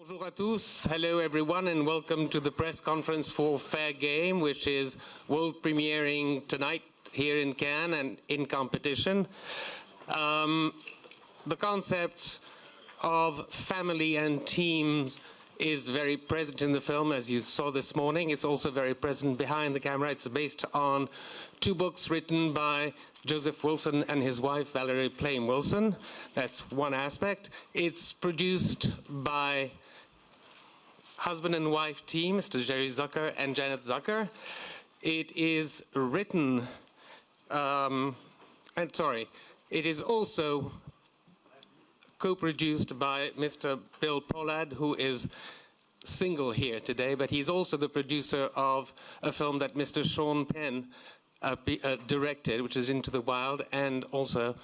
Bonjour à tous, hello everyone, and welcome to the press conference for Fair Game, which is world premiering tonight here in Cannes and in competition. The concept of family and teams is very present in the film, as you saw this morning. It's also very present behind the camera. It's based on two books written by Joseph Wilson and his wife, Valerie Plame Wilson. That's one aspect. It's produced by husband and wife team, Mr. Jez Zucker and Janet Zucker. It is written, it is also co-produced by Mr. Bill Pohlad, who is single here today, but he's also the producer of a film that Mr. Sean Penn directed, which is Into the Wild, and also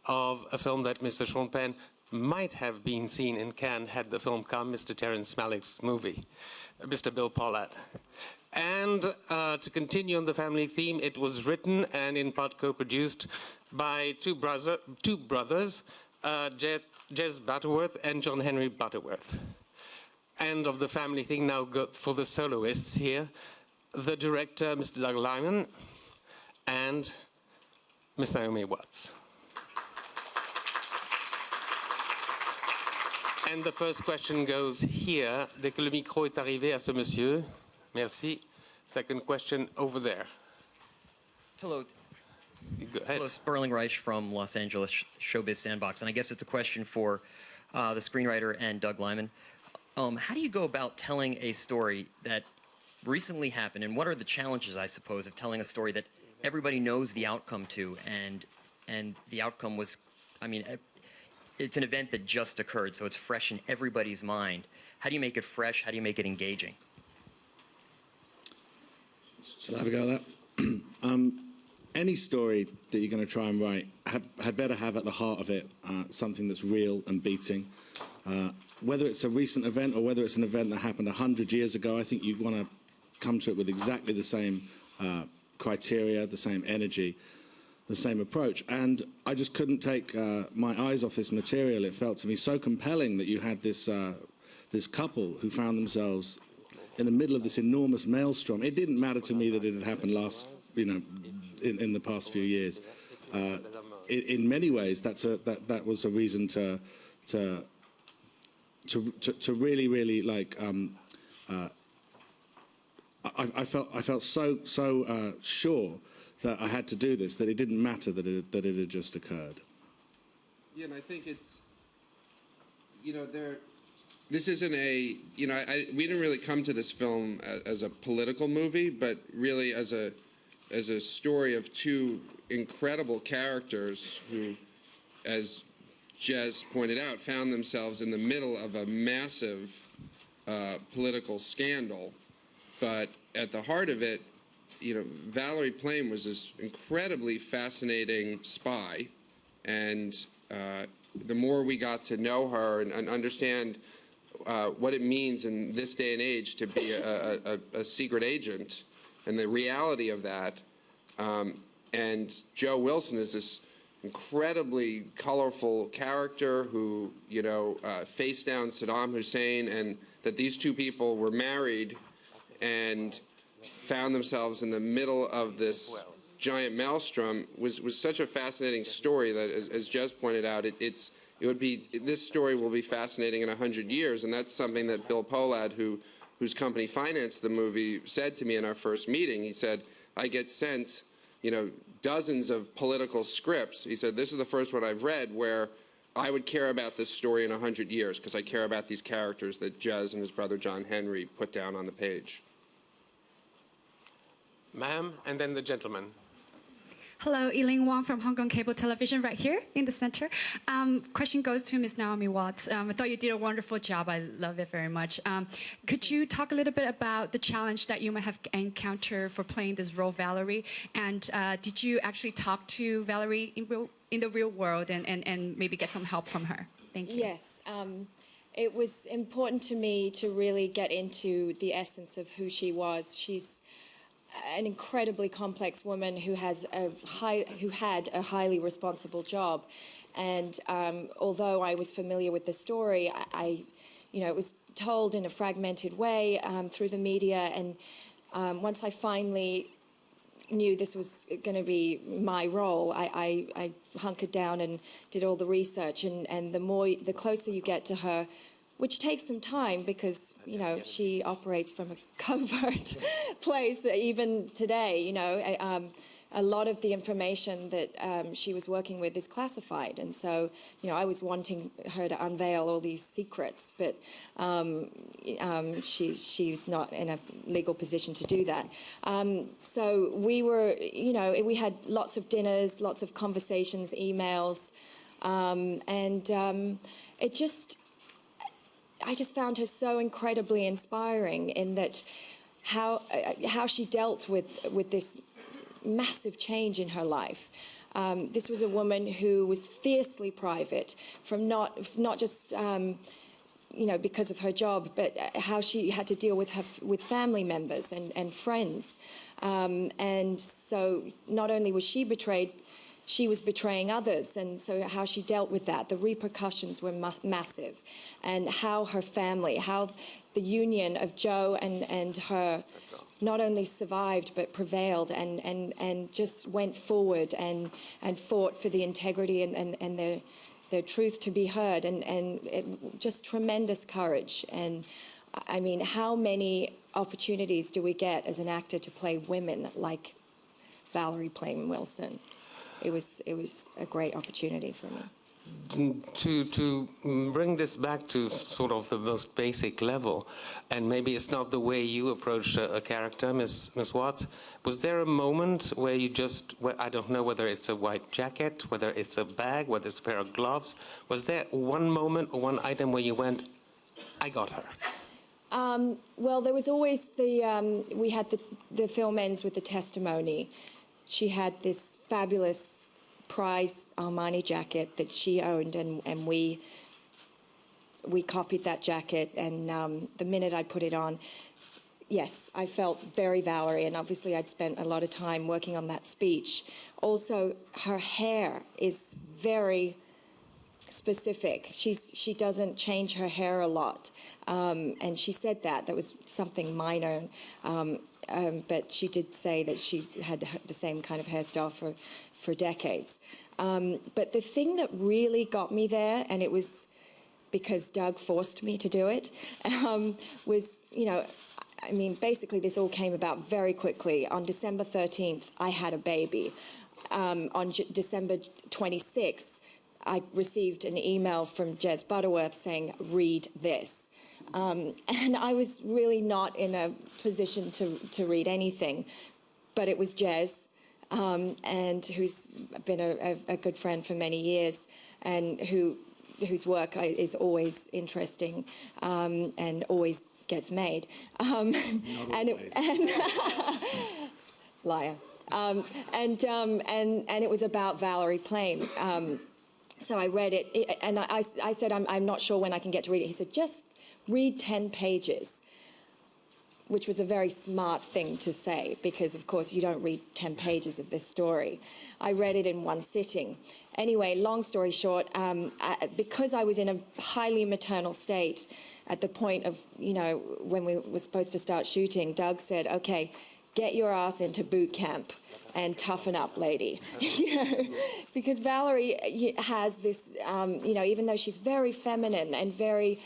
of a film that Mr. Sean Penn might have been seen in Cannes had the film come, Mr. Terrence Malick's movie, Mr. Bill Pohlad. And to continue on the family theme, it was written and in part co-produced by two brothers, Jez Butterworth and John Henry Butterworth. And of the family thing, now go for the soloists here, the director, Mr. Liman, and Miss Naomi Watts. And the first question goes here. Dès que le micro est arrivé à ce monsieur. Merci. Second question over there. Hello. Go ahead. Hello, Sperling Reich from Los Angeles Showbiz Sandbox. And I guess it's a question for the screenwriter and Doug Liman. How do you go about telling a story that recently happened, and what are the challenges, I suppose, of telling a story that everybody knows the outcome to, and the outcome was, I mean, it's an event that just occurred, so it's fresh in everybody's mind. How do you make it fresh? How do you make it engaging? Shall I have a go at that? Any story that you're going to try and write had better have at the heart of it something that's real and beating. Whether it's a recent event or whether it's an event that happened 100 years ago, I think you want to come to it with exactly the same criteria, the same energy, the same approach. And I just couldn't take my eyes off this material. It felt to me so compelling that you had this this couple who found themselves in the middle of this enormous maelstrom. It didn't matter to me that it had happened last, in the past few years. In many ways, that was a reason to really like. I felt so sure that I had to do this, that it didn't matter that it had just occurred. Yeah, and I think it's, this isn't a, we didn't really come to this film as a political movie, but really as a story of two incredible characters who, as Jez pointed out, found themselves in the middle of a massive political scandal. But at the heart of it, Valerie Plame was this incredibly fascinating spy, and the more we got to know her and understand what it means in this day and age to be a secret agent and the reality of that, and Joe Wilson is this incredibly colorful character who, faced down Saddam Hussein, and that these two people were married and found themselves in the middle of this giant maelstrom was such a fascinating story that, as Jez pointed out, this story will be fascinating in 100 years, and that's something that Bill Pohlad, whose company financed the movie, said to me in our first meeting. He said, I get sent, dozens of political scripts. He said, this is the first one I've read where I would care about this story in 100 years because I care about these characters that Jez and his brother John Henry put down on the page. Ma'am, and then the gentleman. Hello, Eileen Wong from Hong Kong Cable Television, right here in the center. Question goes to Ms. Naomi Watts. I thought you did a wonderful job. I love it very much. Could you talk a little bit about the challenge that you might have encountered for playing this role, Valerie? And did you actually talk to Valerie in the real world and maybe get some help from her? Thank you. Yes. It was important to me to really get into the essence of who she was. She's an incredibly complex woman who had a highly responsible job, and although I was familiar with the story, it was told in a fragmented way through the media. And once I finally knew this was going to be my role, I hunkered down and did all the research. And the closer you get to her, which takes some time because, you know, she operates from a covert place even today, you know. A lot of the information that she was working with is classified. And so, you know, I was wanting her to unveil all these secrets, but she's not in a legal position to do that. So we were, you know, we had lots of dinners, lots of conversations, emails, I just found her so incredibly inspiring in that how she dealt with this massive change in her life. This was a woman who was fiercely private, from not just you know, because of her job, but how she had to deal with family members and friends. And so not only was she betrayed, she was betraying others, and so how she dealt with that, the repercussions were massive, and how her family, how the union of Joe and her not only survived but prevailed and just went forward and fought for the integrity and their truth to be heard, and just tremendous courage. And I mean, how many opportunities do we get as an actor to play women like Valerie Plame Wilson? It was a great opportunity for me. To bring this back to sort of the most basic level, and maybe it's not the way you approach a character, Miss Watts, was there a moment where you just, I don't know whether it's a white jacket, whether it's a bag, whether it's a pair of gloves, was there one moment or one item where you went, I got her? Well, there was always we had the film ends with the testimony. She had this fabulous prize Armani jacket that she owned, and we copied that jacket, and the minute I put it on, yes, I felt very Valerie, and obviously I'd spent a lot of time working on that speech. Also, her hair is very specific. She doesn't change her hair a lot, and she said that was something minor. But she did say that she's had the same kind of hairstyle for decades. But the thing that really got me there, and it was because Doug forced me to do it, was, you know, I mean, basically this all came about very quickly. On December 13th, I had a baby. On December 26th, I received an email from Jez Butterworth saying, read this. And I was really not in a position to read anything, but it was Jez, and who's been a good friend for many years, and whose work is always interesting and always gets made. Liar. And it was about Valerie Plame. So I read it, and I said, I'm not sure when I can get to read it. He said, just read 10 pages, which was a very smart thing to say, because, of course, you don't read 10 pages of this story. I read it in one sitting. Anyway, long story short, because I was in a highly maternal state at the point of, you know, when we were supposed to start shooting, Doug said, okay, get your ass into boot camp and toughen up, lady. You know, because Valerie has this, you know, even though she's very feminine and very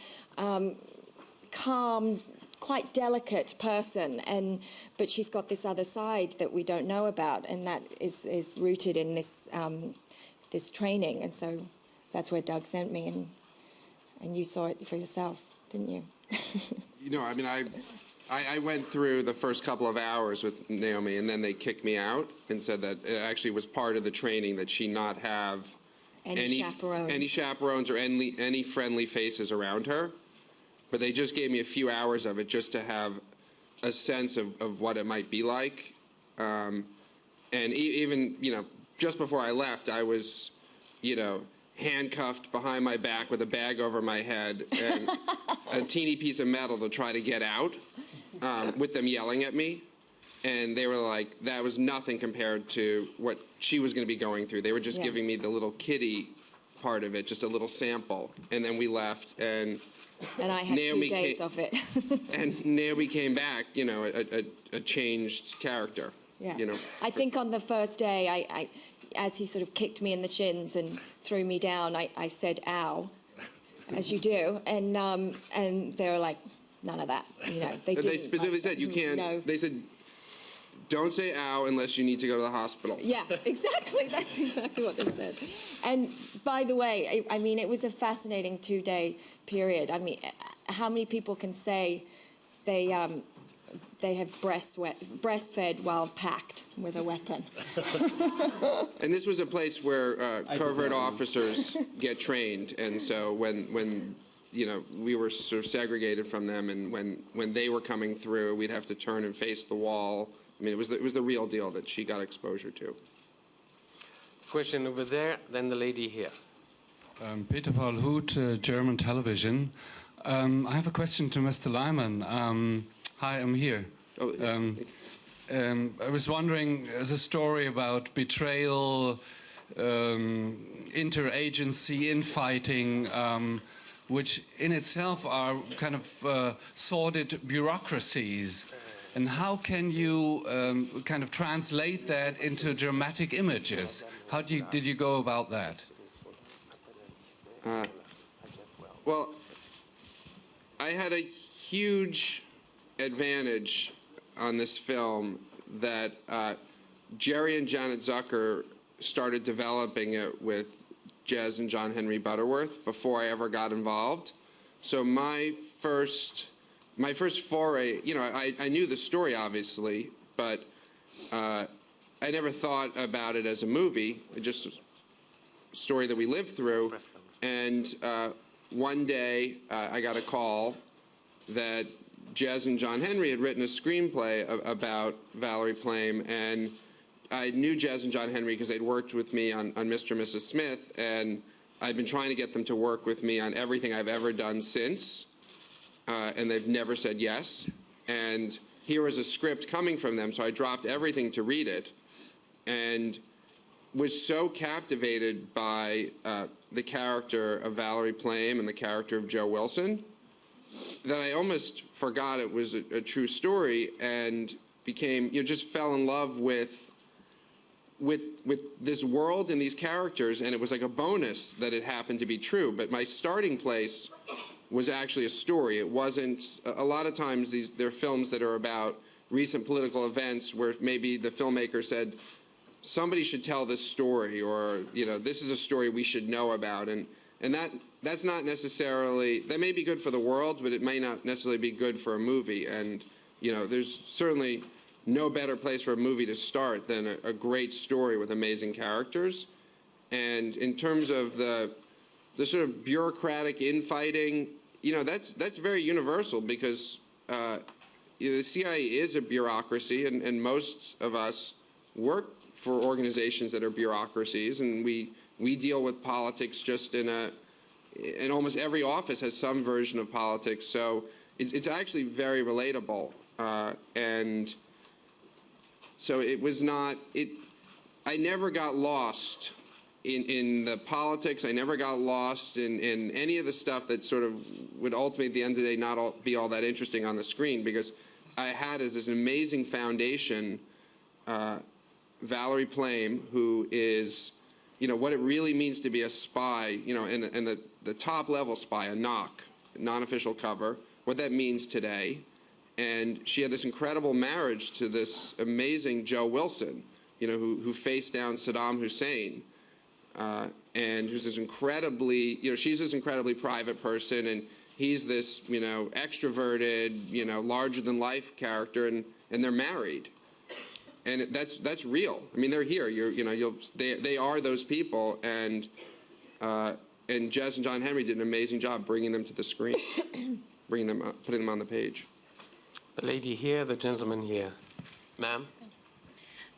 calm, quite delicate person, but she's got this other side that we don't know about, and that is rooted in this this training. And so that's where Doug sent me, and you saw it for yourself, didn't you? You know, I mean, I went through the first couple of hours with Naomi, and then they kicked me out and said that it actually was part of the training that she not have any chaperones or any friendly faces around her. But they just gave me a few hours of it just to have a sense of what it might be like. And even, you know, just before I left, I was, you know, handcuffed behind my back with a bag over my head and a teeny piece of metal to try to get out, with them yelling at me. And they were like, that was nothing compared to what she was going to be going through. They were just giving me the little kiddie part of it, just a little sample, and then we left, and I had Naomi 2 days came- of it. and Naomi came back, you know, a changed character. Yeah. You know. I think on the first day, I as he sort of kicked me in the shins and threw me down, I said, "Ow," as you do, and they were like, "None of that," you know. They They didn't, specifically like, said you can't. No. They said, "Don't say ow unless you need to go to the hospital." Yeah, exactly. That's exactly what they said. And by the way, I mean, it was a fascinating 2-day period. I mean, how many people can say they have breastfed while packed with a weapon? And this was a place where covert officers get trained, and so when you know, we were sort of segregated from them, and when they were coming through, we'd have to turn and face the wall. I mean, it was the real deal that she got exposure to. Question over there, then the lady here. Peter Paul Hoot, German television. I have a question to Mr. Liman. Hi, I'm here. Oh, I was wondering, as a story about betrayal, interagency, infighting, which in itself are kind of sordid bureaucracies. And how can you kind of translate that into dramatic images? How did you go about that? Well, I had a huge advantage on this film that Jerry and Janet Zucker started developing it with Jez and John Henry Butterworth before I ever got involved. So my first foray, you know, I knew the story obviously, but I never thought about it as a movie. It just a story that we lived through. And one day I got a call that Jez and John Henry had written a screenplay about Valerie Plame, and I knew Jez and John Henry because they'd worked with me on Mr. and Mrs. Smith, and I've been trying to get them to work with me on everything I've ever done since, and they've never said yes. And here was a script coming from them, so I dropped everything to read it, and was so captivated by the character of Valerie Plame and the character of Joe Wilson that I almost forgot it was a true story, and became, you know, just fell in love with this world and these characters, and it was like a bonus that it happened to be true. But my starting place was actually a story. It wasn't, a lot of times there are films that are about recent political events where maybe the filmmaker said, somebody should tell this story, or, you know, this is a story we should know about. And that's not necessarily, that may be good for the world, but it may not necessarily be good for a movie. And, you know, there's certainly no better place for a movie to start than a great story with amazing characters. And in terms of the sort of bureaucratic infighting, you know, that's very universal, because you know, the CIA is a bureaucracy, and most of us work for organizations that are bureaucracies, and we deal with politics just in almost every office has some version of politics. So it's actually very relatable, and so it was not, I never got lost in the politics. I never got lost in any of the stuff that sort of would ultimately, at the end of the day, not be all that interesting on the screen, because I had as this amazing foundation Valerie Plame, who is, you know, what it really means to be a spy, you know, and the top level spy, a knock, non-official cover, what that means today. And she had this incredible marriage to this amazing Joe Wilson, you know, who faced down Saddam Hussein, and who's this incredibly, you know, she's this incredibly private person, and he's this, you know, extroverted, you know, larger-than-life character, and they're married. And that's real. I mean, they're here. They are those people, and Jez and John Henry did an amazing job bringing them to the screen, putting them on the page. The lady here, the gentleman here. Ma'am?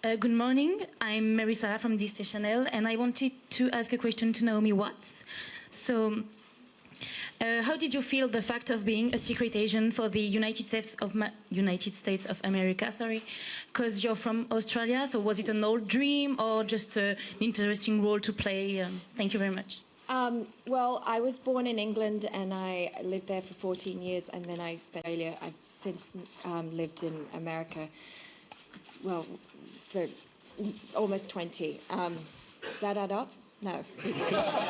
Good morning. I'm Mary Sarah from Disney Channel, and I wanted to ask a question to Naomi Watts. So, how did you feel the fact of being a secret agent for the United States of America? Sorry, because you're from Australia. So, was it an old dream or just an interesting role to play? Thank you very much. Well, I was born in England and I lived there for 14 years, and then I spent Australia. I've since lived in America, well, for almost 20. Does that add up? No.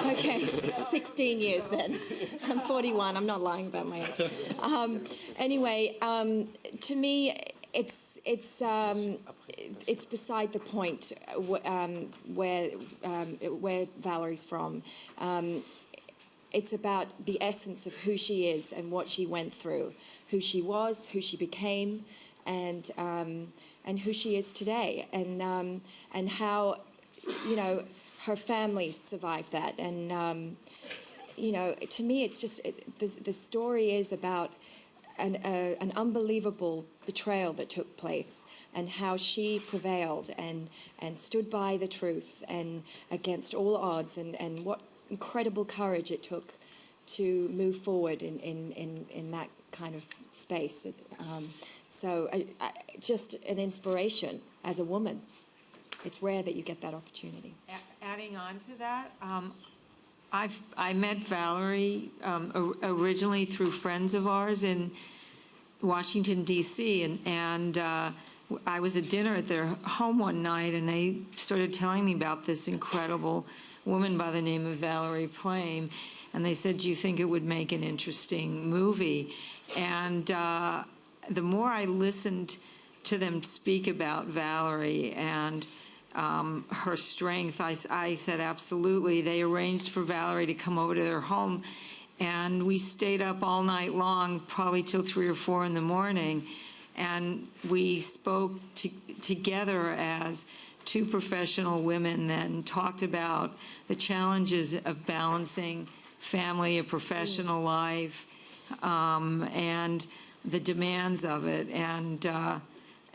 Okay, 16 years then. I'm 41. I'm not lying about my age. Anyway, to me, it's beside the point where Valerie's from. It's about the essence of who she is and what she went through, who she was, who she became, and who she is today, and how, you know, her family survived that. And you know, to me, it's just the story is about an unbelievable betrayal that took place, and how she prevailed and stood by the truth and against all odds, and what incredible courage it took to move forward in that kind of space. So just an inspiration as a woman. It's rare that you get that opportunity. Adding on to that, I met Valerie originally through friends of ours in Washington, D.C., and I was at dinner at their home one night, and they started telling me about this incredible woman by the name of Valerie Plame, and they said, do you think it would make an interesting movie? And the more I listened to them speak about Valerie and her strength, I said, absolutely. They arranged for Valerie to come over to their home, and we stayed up all night long, probably till 3 or 4 in the morning, and we spoke together as 2 professional women, then talked about the challenges of balancing family and professional life, and the demands of it, and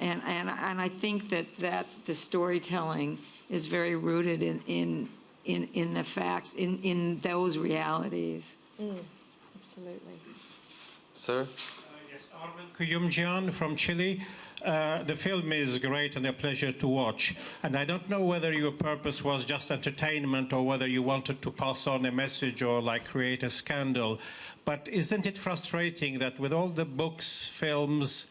I think that the storytelling is very rooted in the facts, in those realities. Absolutely. Sir? Yes, Armin Kuyumjian from Chile. The film is great and a pleasure to watch. And I don't know whether your purpose was just entertainment or whether you wanted to pass on a message or like create a scandal. But isn't it frustrating that with all the books, films,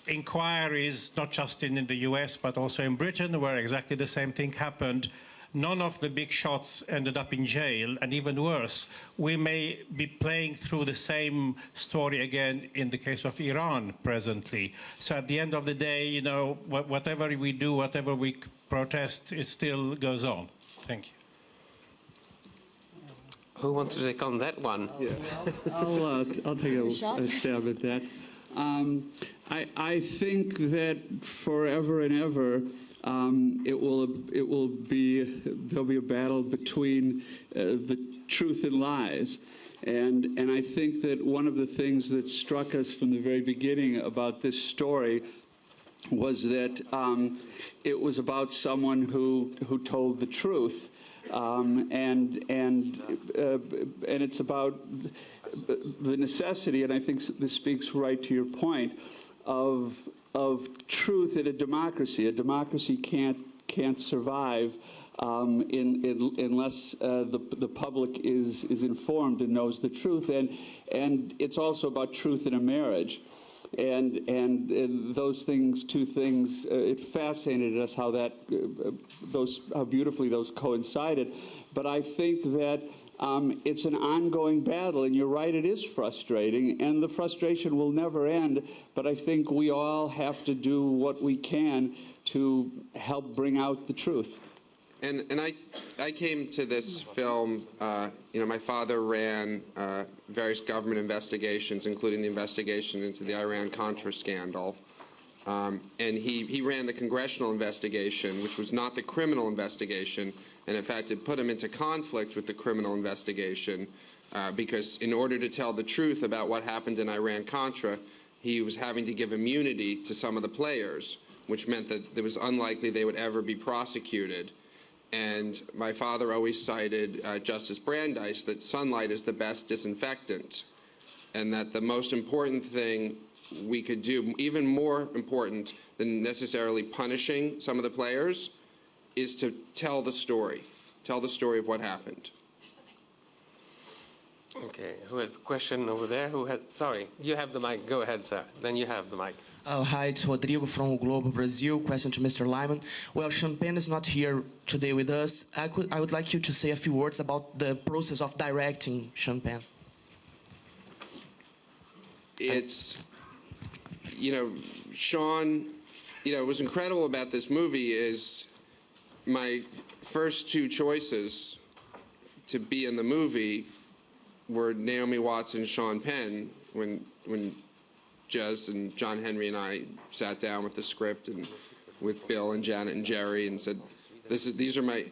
inquiries, not just in the US, but also in Britain, where exactly the same thing happened, none of the big shots ended up in jail, and even worse, we may be playing through the same story again in the case of Iran presently. So at the end of the day, you know, whatever we do, whatever we protest, it still goes on. Thank you. Who wants to take on that one? Yeah. I'll take a stab at that. I think that forever and ever, there'll be a battle between the truth and lies, and I think that one of the things that struck us from the very beginning about this story was that it was about someone who told the truth, and it's about the necessity, and I think this speaks right to your point, of truth in a democracy. A democracy can't survive unless the public is informed and knows the truth, and it's also about truth in a marriage. And those things, 2 things, it fascinated us how beautifully those coincided. But I think that it's an ongoing battle, and you're right, it is frustrating, and the frustration will never end, but I think we all have to do what we can to help bring out the truth. And I came to this film, you know, my father ran various government investigations, including the investigation into the Iran-Contra scandal. And he ran the congressional investigation, which was not the criminal investigation, and in fact it put him into conflict with the criminal investigation because in order to tell the truth about what happened in Iran-Contra, he was having to give immunity to some of the players, which meant that it was unlikely they would ever be prosecuted. And my father always cited Justice Brandeis, that sunlight is the best disinfectant, and that the most important thing we could do, even more important than necessarily punishing some of the players, is to tell the story of what happened. Okay, who has the question over there? Who had? Sorry, you have the mic. Go ahead, sir. Then you have the mic. Oh, hi, it's Rodrigo from Globo Brazil. Question to Mr. Liman. Well, Sean Penn is not here today with us. I would like you to say a few words about the process of directing Sean Penn. It's, Sean, what's incredible about this movie is my first two choices to be in the movie were Naomi Watts and Sean Penn when Jez and John Henry and I sat down with the script and with Bill and Janet and Jerry and said, these are my,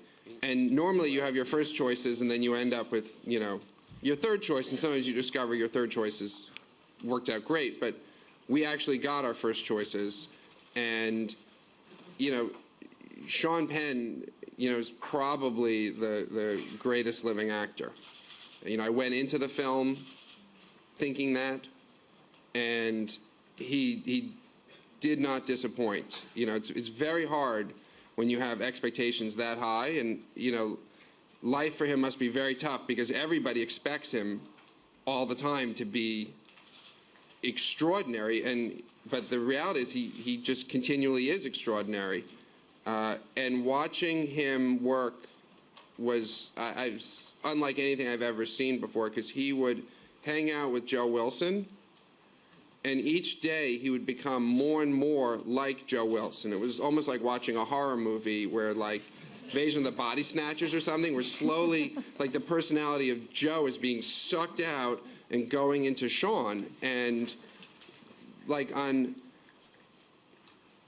and normally you have your first choices and then you end up with, your third choice, and sometimes you discover your third choices worked out great, but we actually got our first choices, and, Sean Penn, is probably the greatest living actor. I went into the film thinking that, and he did not disappoint. It's very hard when you have expectations that high, and life for him must be very tough because everybody expects him all the time to be extraordinary, but the reality is he just continually is extraordinary. And watching him work was unlike anything I've ever seen before, because he would hang out with Joe Wilson, and each day he would become more and more like Joe Wilson. It was almost like watching a horror movie where, like, Invasion of the Body Snatchers or something, where slowly, like, the personality of Joe is being sucked out and going into Sean. And, like, on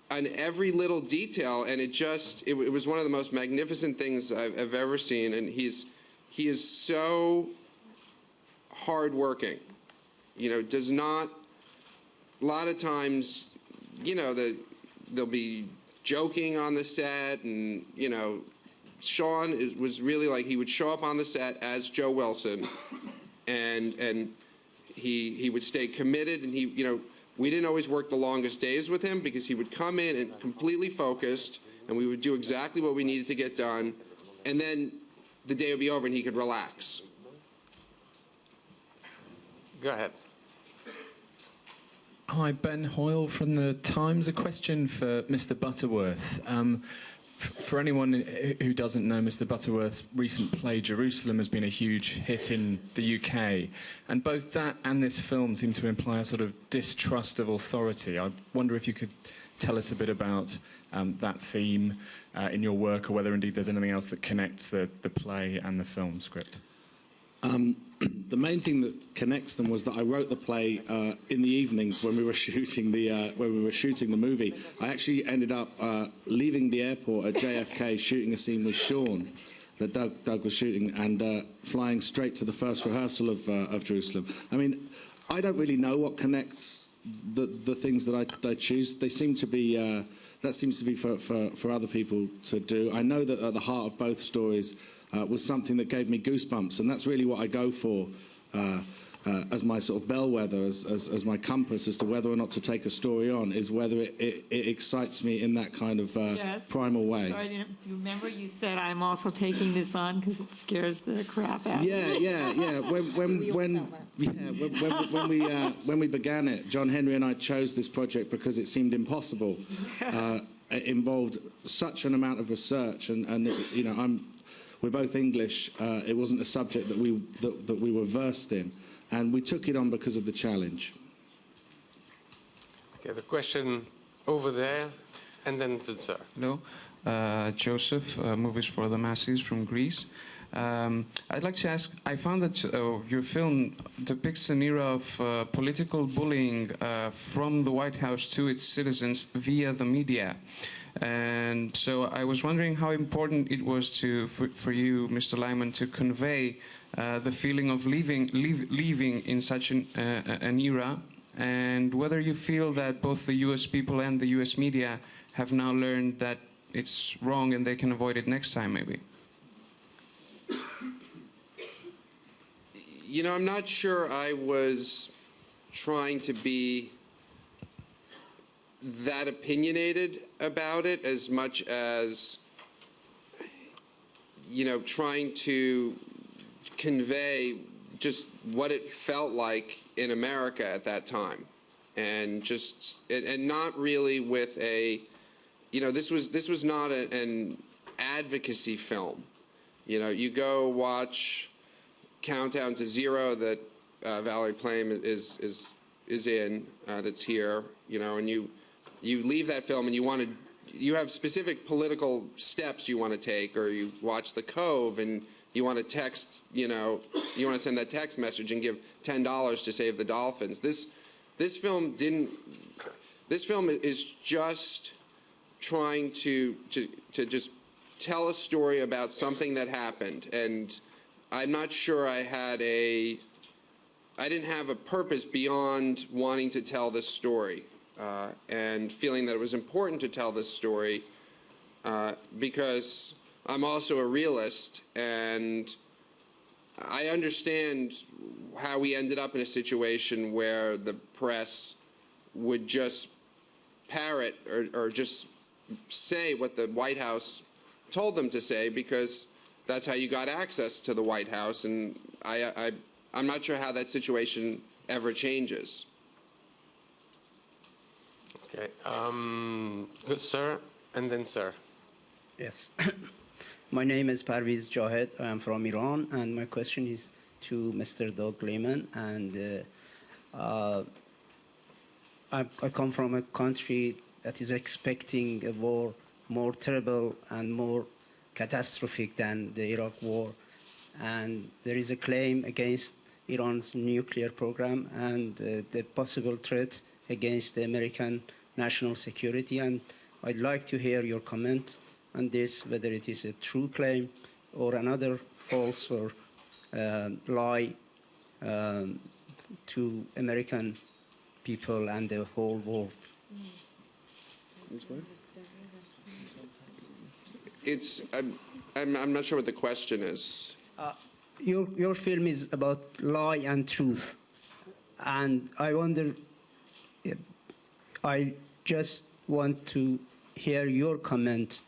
every little detail, and it was one of the most magnificent things I've ever seen, and he is so hardworking, does not, a lot of times, they'll be joking on the set, and, Sean was really like, he would show up on the set as Joe Wilson, and he would stay committed, and we didn't always work the longest days with him because he would come in and completely focused, and we would do exactly what we needed to get done, and then the day would be over and he could relax. Go ahead. Hi, Ben Hoyle from the Times. A question for Mr. Butterworth. For anyone who doesn't know, Mr. Butterworth's recent play, Jerusalem, has been a huge hit in the UK. And both that and this film seem to imply a sort of distrust of authority. I wonder if you could tell us a bit about that theme in your work, or whether indeed there's anything else that connects the play and the film script. The main thing that connects them was that I wrote the play in the evenings when we were shooting the movie. I actually ended up leaving the airport at JFK, shooting a scene with Sean that Doug was shooting, and flying straight to the first rehearsal of Jerusalem. I mean, I don't really know what connects the things that I choose. They seem to be that seems to be for other people to do. I know that at the heart of both stories was something that gave me goosebumps, and that's really what I go for as my sort of bellwether, as my compass as to whether or not to take a story on, is whether it excites me in that kind of primal way. Sorry, you remember you said I'm also taking this on because it scares the crap out of me. Yeah. When we began it, John Henry and I chose this project because it seemed impossible. It involved such an amount of research, and we're both English. It wasn't a subject that we were versed in, and we took it on because of the challenge. Okay, the question over there, and then Zucker. Hello, Joseph, Movies for the Masses from Greece. I'd like to ask, I found that your film depicts an era of political bullying from the White House to its citizens via the media. And so I was wondering how important it was for you, Mr. Liman, to convey the feeling of leaving in such an era, and whether you feel that both the US people and the US media have now learned that it's wrong and they can avoid it next time, maybe. I'm not sure I was trying to be that opinionated about it as much as, trying to convey just what it felt like in America at that time, and not really with a, this was not an advocacy film. You go watch Countdown to Zero that Valerie Plame is in, that's here, and you leave that film and you have specific political steps you want to take, or you watch The Cove and you want to text, you want to send that text message and give $10 to save the dolphins. This film is just trying to just tell a story about something that happened, and I'm not sure I didn't have a purpose beyond wanting to tell this story, and feeling that it was important to tell this story, because I'm also a realist, and I understand how we ended up in a situation where the press would just parrot or just say what the White House told them to say, because that's how you got access to the White House, and I'm not sure how that situation ever changes. Okay, sir, and then sir. Yes. My name is Parviz Jahed. I am from Iran, and my question is to Mr. Doug Liman. And I come from a country that is expecting a war more terrible and more catastrophic than the Iraq war. And there is a claim against Iran's nuclear program and the possible threat against the American national security. And I'd like to hear your comment on this, whether it is a true claim or another false or lie to American people and the whole world. I'm not sure what the question is. Your film is about lie and truth, and I wonder, I just want to hear your comment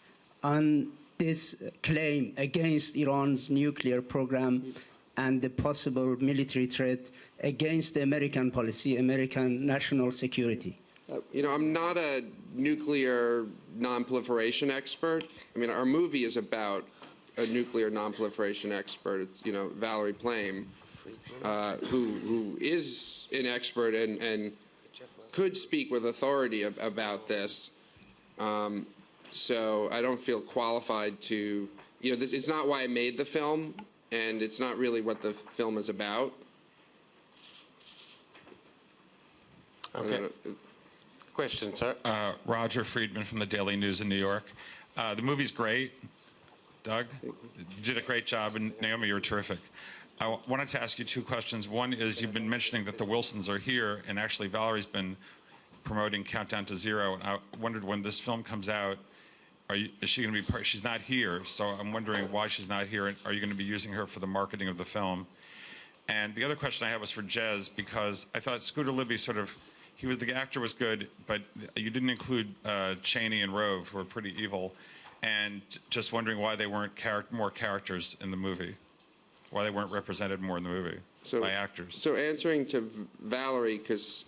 on this claim against Iran's nuclear program and the possible military threat against the American policy, American national security. I'm not a nuclear non-proliferation expert. I mean, our movie is about a nuclear non-proliferation expert, Valerie Plame, who is an expert and could speak with authority about this. So I don't feel qualified to, it's not why I made the film, and it's not really what the film is about. Okay. Question, sir. Roger Friedman from the Daily News in New York. The movie's great. Doug, you did a great job, and Naomi, you were terrific. I wanted to ask you two questions. One is, you've been mentioning that the Wilsons are here, and actually Valerie's been promoting Countdown to Zero, and I wondered, when this film comes out, is she going to be part? She's not here, so I'm wondering why she's not here, and are you going to be using her for the marketing of the film? And the other question I have was for Jez, because I thought Scooter Libby the actor was good, but you didn't include Cheney and Rove, who are pretty evil, and just wondering why they weren't more characters in the movie, why they weren't represented more in the movie by actors. So answering to Valerie, because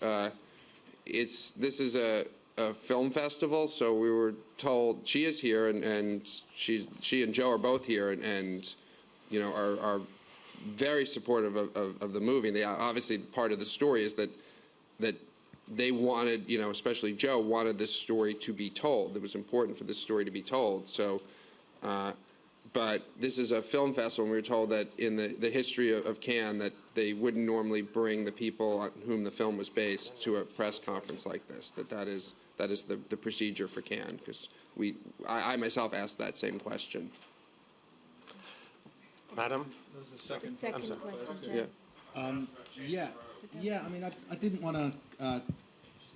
this is a film festival, so we were told she is here, and she and Joe are both here, and are very supportive of the movie. They obviously, part of the story is that they wanted, especially Joe, wanted this story to be told. It was important for this story to be told. So, but this is a film festival, and we were told that in the history of Cannes that they wouldn't normally bring the people on whom the film was based to a press conference like this. That is the procedure for Cannes, because I myself asked that same question. Madam? The second question, Jez. Yeah. I mean, I didn't want to.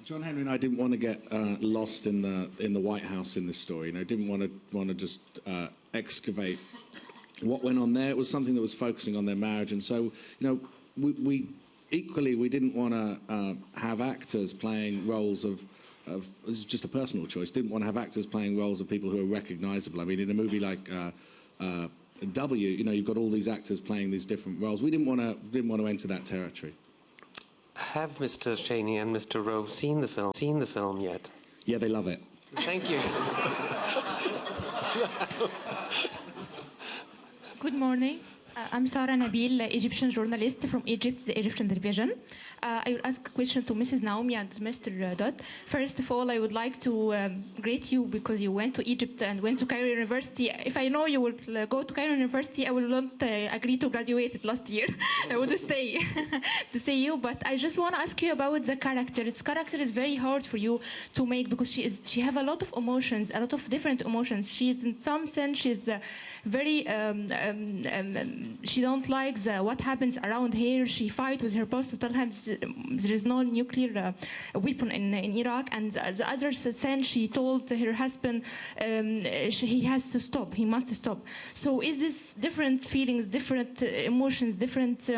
John Henry and I didn't want to get lost in the White House in this story. Didn't want to just excavate what went on there. It was something that was focusing on their marriage, and so we didn't want to have actors playing roles of. This is just a personal choice. Didn't want to have actors playing roles of people who are recognisable. I mean, in a movie like W, you've got all these actors playing these different roles. We didn't want to enter that territory. Have Mr. Cheney and Mr. Rove seen the film yet? Yeah, they love it. Thank you. Good morning. I'm Sarah Nabil, Egyptian journalist from Egypt, the Egyptian television. I will ask a question to Mrs. Naomi and Mr. Dot. First of all, I would like to greet you because you went to Egypt and went to Cairo University. If I know you will go to Cairo University, I will not agree to graduate it last year. I would stay to see you. But I just want to ask you about the character. Its character is very hard for you to make because she have a lot of emotions, a lot of different emotions. She is, in some sense, she's very she don't like what happens around here. She fight with her boss to tell him there is no nuclear weapon in Iraq, and the other sense she told her husband he has to stop, he must stop. So is this different feelings, different emotions, different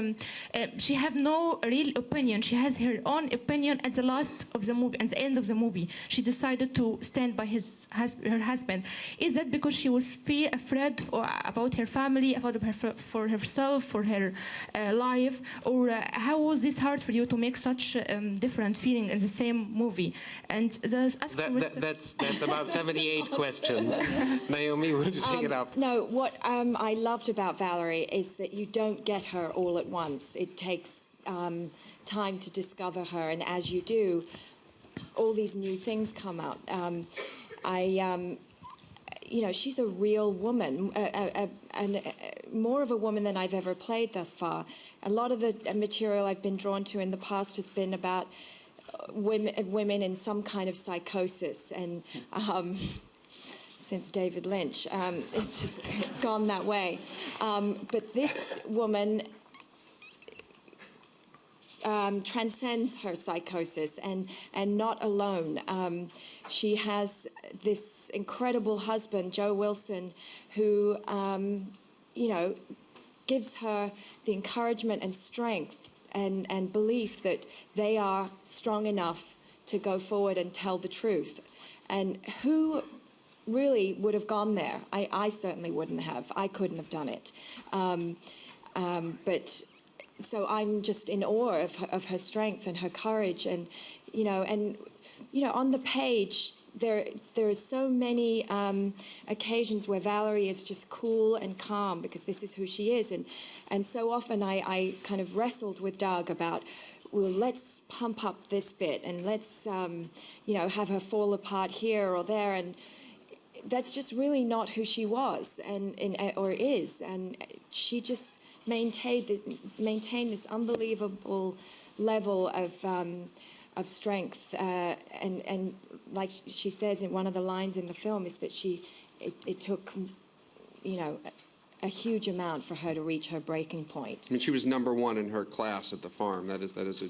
she have no real opinion. She has her own opinion at the last of the movie, at the end of the movie. She decided to stand by her husband. Is that because she was afraid about her family, about for herself, for her life, or how was this hard for you to make such different feeling in the same movie? And that's about 78 questions. Naomi, would you take it up? No, what I loved about Valerie is that you don't get her all at once. It takes time to discover her, and as you do, all these new things come out. She's a real woman, and more of a woman than I've ever played thus far. A lot of the material I've been drawn to in the past has been about women in some kind of psychosis, and since David Lynch, it's just gone that way. But this woman transcends her psychosis, and not alone. She has this incredible husband, Joe Wilson, who gives her the encouragement and strength and belief that they are strong enough to go forward and tell the truth. And who really would have gone there? I certainly wouldn't have. I couldn't have done it. So I'm just in awe of her strength and her courage, and on the page there is so many occasions where Valerie is just cool and calm because this is who she is, and so often I kind of wrestled with Doug about, well, let's pump up this bit and let's have her fall apart here or there, and that's just really not who she was or is, and she just maintained this unbelievable level of strength, and like she says in one of the lines in the film is that it took a huge amount for her to reach her breaking point. I mean, she was #1 in her class at the farm. That is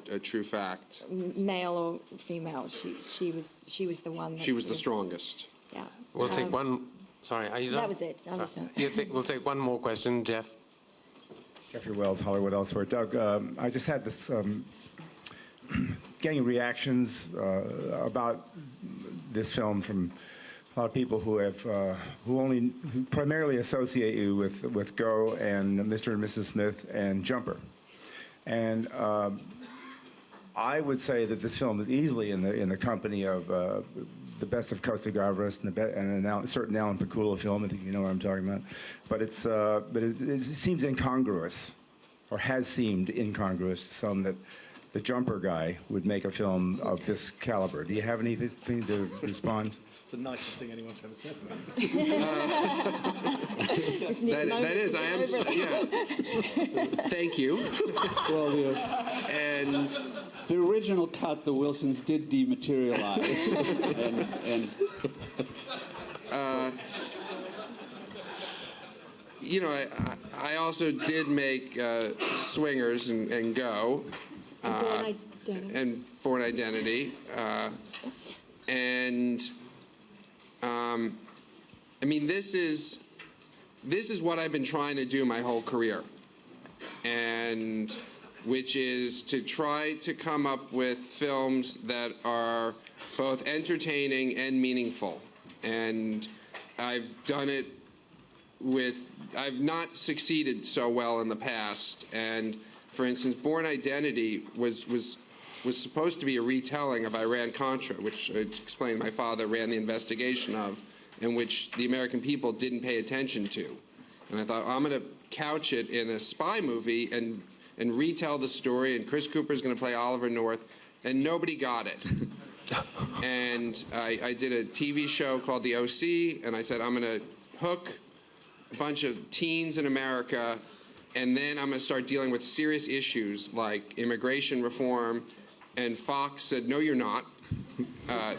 a true fact. Male or female, she was the one. She was the strongest. Yeah. We'll take one. Sorry, are you done? That was it. I was done. We'll take one more question, Jeff. Jeffrey Wells, Hollywood Elsewhere. Doug, I just had this getting reactions about this film from a lot of people who primarily associate you with Go and Mr. and Mrs. Smith and Jumper, and I would say that this film is easily in the company of the best of Costa Gavras and a certain Alan Pakula film. I think you know what I'm talking about. But it seems incongruous, or has seemed incongruous to some, that the Jumper guy would make a film of this caliber. Do you have anything to respond? It's the nicest thing anyone's ever said. That is, I am. Yeah. Thank you. Well, and the original cut, the Wilsons did dematerialize, and I also did make Swingers and Go, and Born Identity, I mean, this is what I've been trying to do my whole career, and which is to try to come up with films that are both entertaining and meaningful. And I've done it I've not succeeded so well in the past. And for instance, Born Identity was supposed to be a retelling of Iran-Contra, which I explained my father ran the investigation of, and which the American people didn't pay attention to. And I thought, I'm going to couch it in a spy movie and retell the story, and Chris Cooper's going to play Oliver North, and nobody got it. And I did a TV show called The OC, and I said, I'm going to hook a bunch of teens in America, and then I'm going to start dealing with serious issues like immigration reform. And Fox said, no, you're not.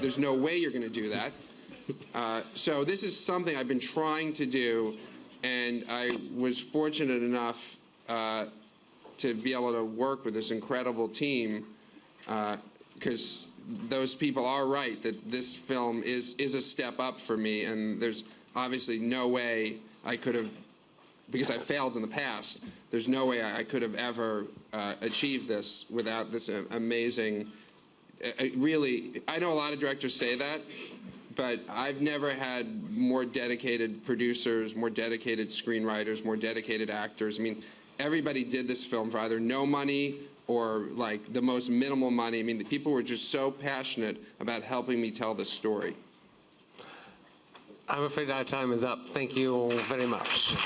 There's no way you're going to do that. So this is something I've been trying to do, and I was fortunate enough to be able to work with this incredible team, because those people are right that this film is a step up for me, and there's obviously no way I could have, because I failed in the past, there's no way I could have ever achieved this without this amazing, really, I know a lot of directors say that, but I've never had more dedicated producers, more dedicated screenwriters, more dedicated actors. I mean, everybody did this film for either no money or like the most minimal money. I mean, the people were just so passionate about helping me tell this story. I'm afraid our time is up. Thank you all very much.